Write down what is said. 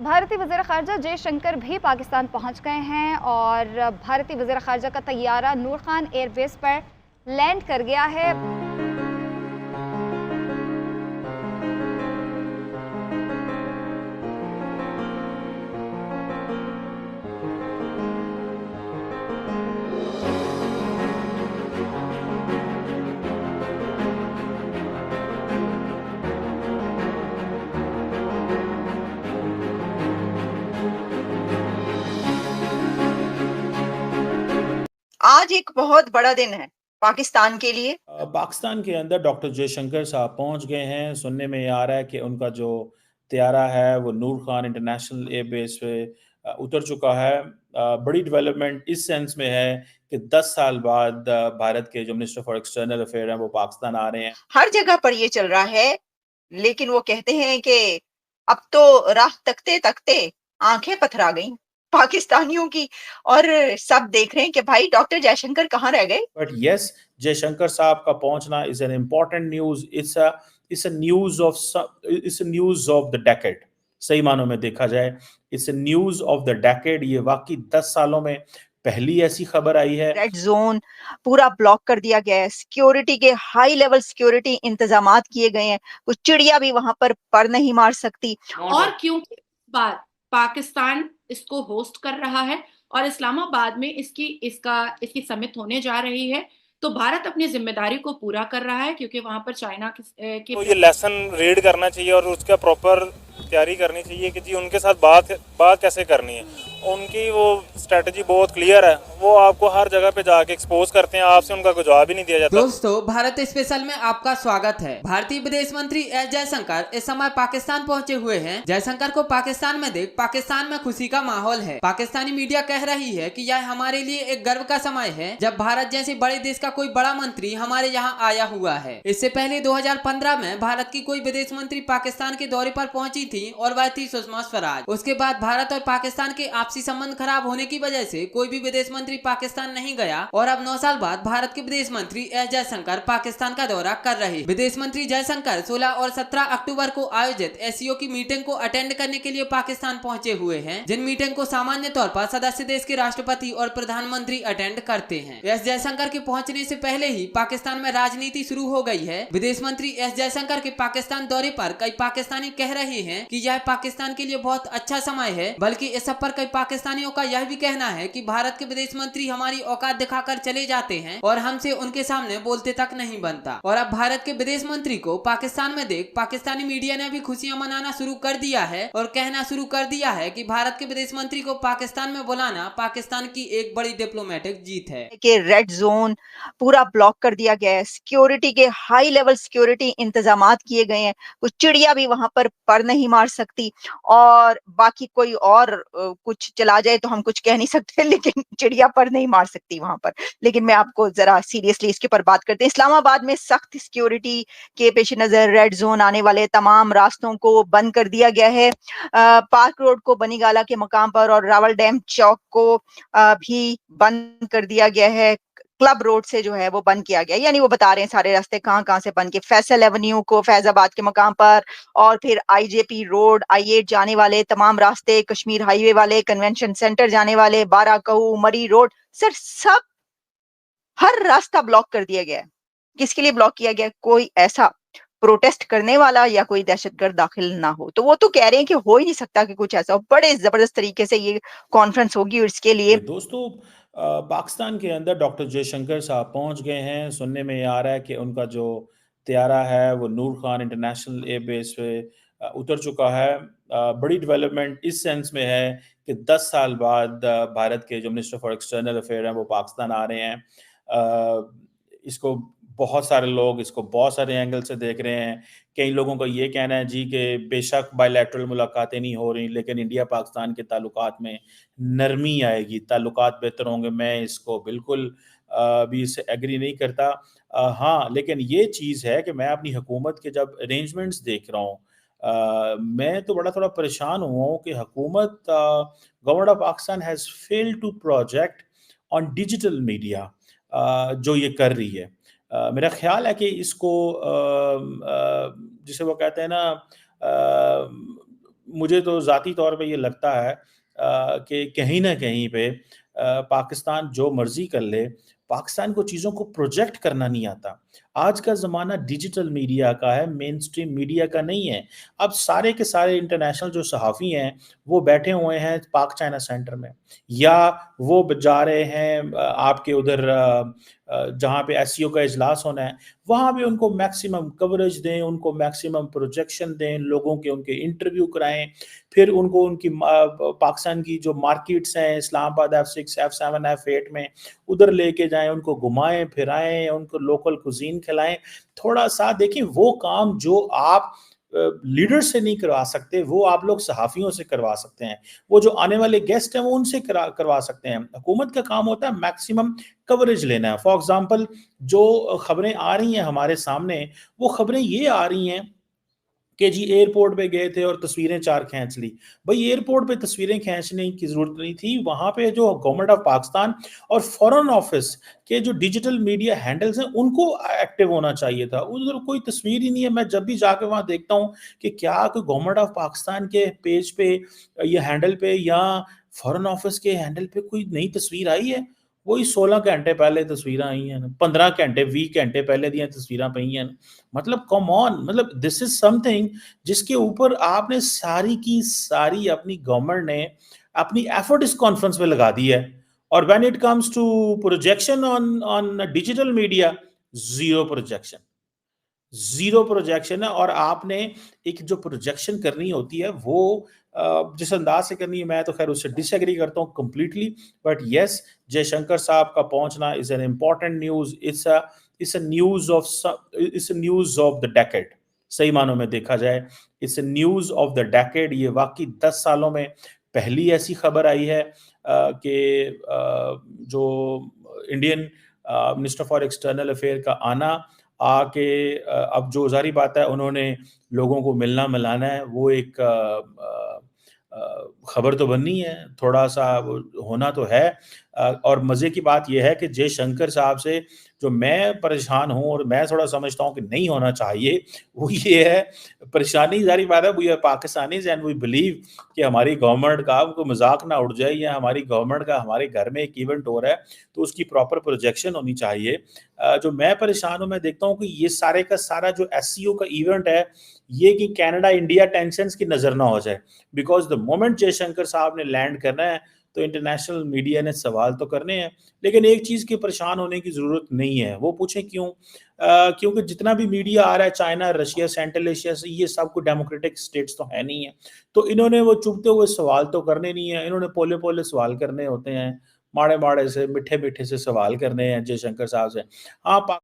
भारतीय वज़ीर ख़ारजा जयशंकर भी पाकिस्तान पहुंच गए हैं और भारतीय वज़ीर ख़ारजा का तैयारा नूर खान एयरबेस पर लैंड कर गया है। आज एक बहुत बड़ा दिन है पाकिस्तान के लिए। पाकिस्तान के अंदर डॉक्टर जयशंकर साहब पहुंच गए हैं। सुनने में आ रहा है कि उनका जो तैयारा है वो नूर खान इंटरनेशनल एयरबेस पे उतर चुका है। बड़ी डेवलपमेंट इस सेंस में है कि 10 साल बाद भारत के जो मिनिस्टर फॉर एक्सटर्नल अफेयर हैं वो पाकिस्तान आ रहे हैं। हर जगह पर ये चल रहा है, लेकिन वो कहते हैं कि अब तो राह तकते तकते आंखें पथरा गईं पाकिस्तानियों की, और सब देख रहे हैं कि भाई डॉक्टर जयशंकर कहाँ रह गए। बट यस, जयशंकर साहब का पहुंचना is an important news. It's a news of the decade. सही मानों में देखा जाए it's a news of the decade. ये वाकई 10 सालों में पहली ऐसी खबर आई है। रेड जोन पूरा ब्लॉक कर दिया गया है, सिक्योरिटी के हाई लेवल सिक्योरिटी इंतजामात किए गए हैं, कुछ चिड़िया भी वहां पर नहीं मार सकती। और क्योंकि इस बार पाकिस्तान इसको होस्ट कर रहा है और इस्लामाबाद में इसकी समिट होने जा रही है, तो भारत अपनी जिम्मेदारी को पूरा कर रहा है, क्योंकि वहां पर चाइना के तो ये लेसन रीड करना चाहिए और उसका प्रॉपर तैयारी करनी चाहिए कि जी उनके साथ बात कैसे करनी है। उनकी वो स्ट्रेटजी बहुत क्लियर है, वो आपको हर जगह पे जाके एक्सपोज करते हैं, आपसे उनका कोई जवाब ही नहीं दिया जाता। दोस्तों, भारत स्पेशल में आपका स्वागत है। भारतीय विदेश मंत्री एस जयशंकर इस समय पाकिस्तान पहुंचे हुए हैं। जयशंकर को पाकिस्तान में देख पाकिस्तान में खुशी का माहौल है। पाकिस्तानी मीडिया कह रही है कि यह हमारे लिए एक गर्व का समय है जब भारत जैसे बड़े देश का कोई बड़ा मंत्री हमारे यहाँ आया हुआ है। इससे पहले 2015 में भारत की कोई विदेश मंत्री पाकिस्तान के दौरे पर पहुंची थी और वह थी सुषमा स्वराज। उसके बाद भारत और पाकिस्तान के आपसी संबंध खराब होने की वजह से कोई भी विदेश मंत्री पाकिस्तान नहीं गया और अब 9 साल बाद भारत के विदेश मंत्री एस जयशंकर पाकिस्तान का दौरा कर रहे हैं। विदेश मंत्री जयशंकर 16 और 17 अक्टूबर को आयोजित एससीओ की मीटिंग को अटेंड करने के लिए पाकिस्तान पहुंचे हुए हैं, जिन मीटिंग को सामान्य तौर पर सदस्य देश के राष्ट्रपति और प्रधानमंत्री अटेंड करते हैं। एस जयशंकर के पहुंचने से पहले ही पाकिस्तान में राजनीति शुरू हो गई है। विदेश मंत्री एस जयशंकर के पाकिस्तान दौरे पर कई पाकिस्तानी कह रहे हैं कि यह पाकिस्तान के लिए बहुत अच्छा समय है, बल्कि इस सब पर कई पाकिस्तानियों का यह भी कहना है कि भारत के विदेश मंत्री हमारी औकात दिखाकर चले जाते हैं और हमसे उनके सामने बोलते तक नहीं बनता। और अब भारत के विदेश मंत्री को पाकिस्तान में देख पाकिस्तानी मीडिया ने भी खुशियां मनाना शुरू कर दिया है और कहना शुरू कर दिया है कि भारत के विदेश मंत्री को पाकिस्तान में बुलाना पाकिस्तान की एक बड़ी डिप्लोमेटिक जीत है। कि रेड जोन पूरा ब्लॉक कर दिया गया है, सिक्योरिटी के हाई लेवल सिक्योरिटी इंतजामात किए गए हैं, कुछ चिड़िया भी वहां पर नहीं मार सकती, और बाकी कोई और कुछ चला जाए तो हम कुछ कह नहीं सकते, लेकिन चिड़िया पर नहीं मार सकती वहां पर। लेकिन मैं आपको जरा सीरियसली इसके पर बात करते हैं। इस्लामाबाद में सख्त सिक्योरिटी के पेश नजर रेड जोन आने वाले तमाम रास्तों को बंद कर दिया गया है। पार्क रोड को बनीगाला के मकाम पर और रावल डैम चौक को भी बंद कर दिया गया है। क्लब रोड से जो है वो बंद किया गया, यानी वो बता रहे हैं सारे रास्ते कहाँ से बंद किए। फैसल एवेन्यू को फैजाबाद के मकाम पर, और फिर आईजेपी रोड, I8 जाने वाले तमाम रास्ते, कश्मीर हाईवे वाले, कन्वेंशन सेंटर जाने वाले, बाराकहू, मरी रोड, सर सब हर रास्ता ब्लॉक कर दिया गया है। किसके लिए ब्लॉक किया गया? कोई ऐसा प्रोटेस्ट करने वाला या कोई दहशतगर्द दाखिल ना हो। तो वो तो कह रहे हैं कि हो ही नहीं सकता कि कुछ ऐसा हो। बड़े जबरदस्त तरीके से ये कॉन्फ्रेंस होगी और इसके लिए दोस्तों, पाकिस्तान के अंदर डॉक्टर जयशंकर साहब पहुंच गए हैं। सुनने में आ रहा है कि उनका जो तैयारा है वो नूर खान इंटरनेशनल एयरबेस पे उतर चुका है। बड़ी डेवलपमेंट इस सेंस में है कि 10 साल बाद भारत के जो मिनिस्टर फॉर एक्सटर्नल अफेयर हैं वो पाकिस्तान आ रहे हैं। इसको बहुत सारे लोग इसको बहुत सारे एंगल से देख रहे हैं। कई लोगों का ये कहना है जी कि बेशक बायलैटरल मुलाकातें नहीं हो रही, लेकिन इंडिया पाकिस्तान के ताल्लुकात में नरमी आएगी, ताल्लुकात बेहतर होंगे। मैं इसको बिल्कुल भी इससे एग्री नहीं करता। हाँ, लेकिन ये चीज़ है कि मैं अपनी हुकूमत के जब अरेंजमेंट्स देख रहा हूँ, मैं तो बड़ा थोड़ा परेशान हुआ हूँ कि हुकूमत, government of Pakistan has failed to project on digital media जो ये कर रही है। मेरा ख्याल है कि इसको जिसे वो कहते हैं ना, मुझे तो ज़ाती तौर पे ये लगता है कि कहीं न कहीं पे पाकिस्तान जो मर्ज़ी कर ले, पाकिस्तान को चीज़ों को प्रोजेक्ट करना नहीं आता। आज का ज़माना डिजिटल मीडिया का है, मेनस्ट्रीम मीडिया का नहीं है। अब सारे के सारे इंटरनेशनल जो सहाफ़ी हैं, वो बैठे हुए हैं पाक चाइना सेंटर में, या वो जा रहे हैं आपके उधर जहाँ पे एससीओ का इजलास होना है, वहाँ भी उनको मैक्सिमम कवरेज दें, उनको मैक्सिमम प्रोजेक्शन दें, लोगों के उनके इंटरव्यू कराएँ, फिर उनको उनकी पाकिस्तान की जो मार्केट्स हैं इस्लामाबाद F6, F7, F8 में उधर लेके जाएँ, उनको घुमाएँ, फिराएँ, उनको लोकल कुज़ीन खिलाएँ। थोड़ा-सा देखिए वो काम जो आप लीडर से नहीं करवा सकते, वो आप लोग सहाफ़ियों से करवा सकते हैं। वो जो आने वाले गेस्ट हैं वो उनसे करवा सकते हैं। हुकूमत का काम होता है मैक्सिमम कवरेज लेना है। फॉर एग्ज़ाम्पल जो खबरें आ रही हैं हमारे सामने, वो खबरें ये आ रही हैं कि जी एयरपोर्ट पे गए थे और तस्वीरें 4 खींच ली। भई एयरपोर्ट पे तस्वीरें खींचने की ज़रूरत नहीं थी, वहाँ पे जो गवर्नमेंट ऑफ पाकिस्तान और फॉरेन ऑफिस के जो डिजिटल मीडिया हैंडल्स हैं, उनको एक्टिव होना चाहिए था। उधर कोई तस्वीर ही नहीं है। मैं जब भी जाके वहाँ देखता हूँ कि क्या कोई गवर्नमेंट ऑफ पाकिस्तान के पेज पे या हैंडल पे या फॉरेन ऑफिस के हैंडल पे कोई नई तस्वीर आई है? वही 16 घंटे पहले तस्वीरां आई हैं, 15 घंटे 20 घंटे पहले ਦੀਆਂ तस्वीरां पई हैं। मतलब कम ऑन, मतलब दिस इज समथिंग जिसके ऊपर आपने सारी की सारी अपनी गवर्नमेंट ने अपनी एफर्ट इस कॉन्फ्रेंस में लगा दी है, और when it comes to projection on on digital media, zero projection, zero projection है। और आपने एक जो प्रोजेक्शन करनी होती है वो जिस अंदाज से करनी है, मैं तो खैर उससे डिसएग्री करता हूँ कंप्लीटली, बट यस, जयशंकर साहब का पहुंचना is an important news. It's a news of the decade, सही मानों में देखा जाए it's a news of the decade. ये वाकई 10 सालों में पहली ऐसी खबर आई है कि जो Indian minister for external affair का आना, आके अब जो ज़ाहिर बात है उन्होंने लोगों को मिलना मिलाना है, वो एक खबर तो बननी है, थोड़ा-सा वो होना तो है। और मज़े की बात ये है कि जयशंकर साहब से जो मैं परेशान हूँ और मैं थोड़ा समझता हूँ कि नहीं होना चाहिए, वो ये है, परेशानी ज़ाहिर बात है, we are Pakistanis and we believe कि हमारी गवर्नमेंट का कोई मज़ाक ना उड़ जाए, या हमारी गवर्नमेंट का हमारे घर में एक इवेंट हो रहा है, तो उसकी प्रॉपर प्रोजेक्शन होनी चाहिए। जो मैं परेशान हूँ, मैं देखता हूँ कि ये सारे का सारा जो एससीओ का इवेंट है, ये कि कनाडा इंडिया टेंशन्स की नज़र ना हो जाए, बिकॉज़ द मोमेंट जयशंकर साहब ने लैंड करना है तो इंटरनेशनल मीडिया ने सवाल तो करने हैं। लेकिन एक चीज़ की परेशान होने की ज़रूरत नहीं है, वो पूछें क्यों? क्योंकि जितना भी मीडिया आ रहा है चाइना, रशिया, सेंट्रल एशिया से, ये सब कोई डेमोक्रेटिक स्टेट्स तो है नहीं है। तो इन्होंने वो चुभते हुए सवाल तो करने नहीं है, इन्होंने पोले-पोले सवाल करने होते हैं, माड़े-माड़े से, मीठे-मीठे से सवाल करने हैं जयशंकर साहब से। हाँ, पा